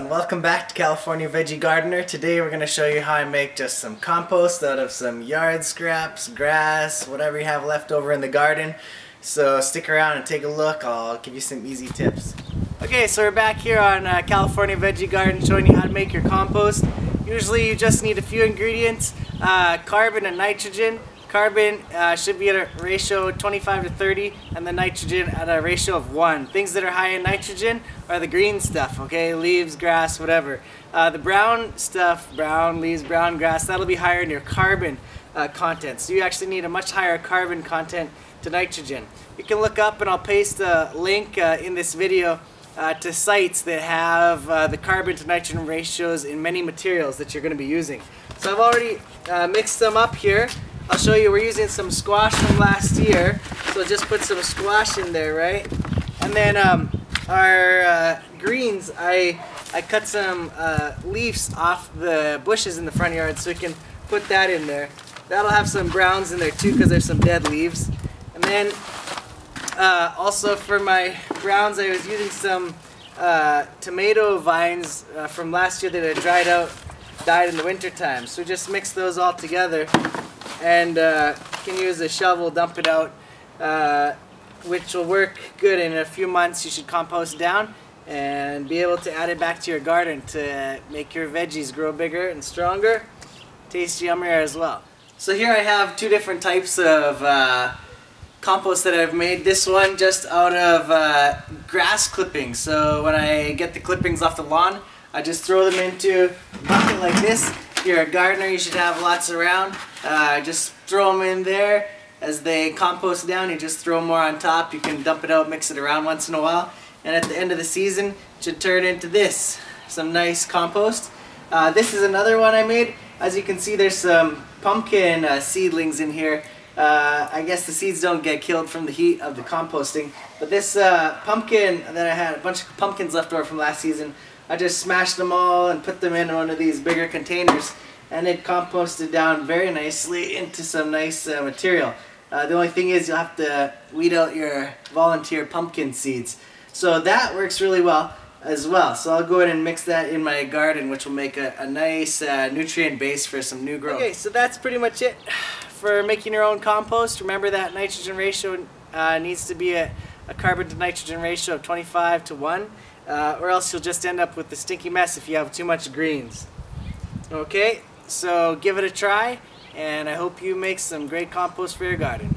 Welcome back to California Veggie Gardener. Today we're going to show you how I make just some compost out of some yard scraps, grass, whatever you have left over in the garden. So stick around and take a look. I'll give you some easy tips. Okay, so we're back here on California Veggie Garden showing you how to make your compost. Usually you just need a few ingredients, carbon and nitrogen. Carbon should be at a ratio 25 to 30 and the nitrogen at a ratio of 1. Things that are high in nitrogen are the green stuff, okay? Leaves, grass, whatever. The brown stuff, brown leaves, brown grass, that'll be higher in your carbon content. So you actually need a much higher carbon content to nitrogen. You can look up, and I'll paste a link in this video to sites that have the carbon to nitrogen ratios in many materials that you're going to be using. So I've already mixed them up here. I'll show you, we're using some squash from last year, so just put some squash in there, right? And then our greens, I cut some leaves off the bushes in the front yard, so we can put that in there. That'll have some browns in there too, because there's some dead leaves. And then also for my browns, I was using some tomato vines from last year that had dried out, died in the winter time. So just mix those all together. And you can use a shovel, dump it out, which will work good. In a few months you should compost down and be able to add it back to your garden to make your veggies grow bigger and stronger, taste yummier as well. So here I have two different types of compost that I've made. This one just out of grass clippings. So when I get the clippings off the lawn, I just throw them into a bucket like this. If you're a gardener, you should have lots around. Just throw them in there. As they compost down, you just throw more on top. You can dump it out, mix it around once in a while. And at the end of the season, it should turn into this. Some nice compost. This is another one I made. As you can see, there's some pumpkin seedlings in here. I guess the seeds don't get killed from the heat of the composting. But this pumpkin that I had, a bunch of pumpkins left over from last season, I just smashed them all and put them in one of these bigger containers, and it composted down very nicely into some nice material. The only thing is you'll have to weed out your volunteer pumpkin seeds. So that works really well as well. So I'll go ahead and mix that in my garden, which will make a nice nutrient base for some new growth. Okay, so that's pretty much it for making your own compost. Remember that nitrogen ratio needs to be a carbon to nitrogen ratio of 25 to 1. Or else you'll just end up with a stinky mess if you have too much greens. Okay, so give it a try, and I hope you make some great compost for your garden.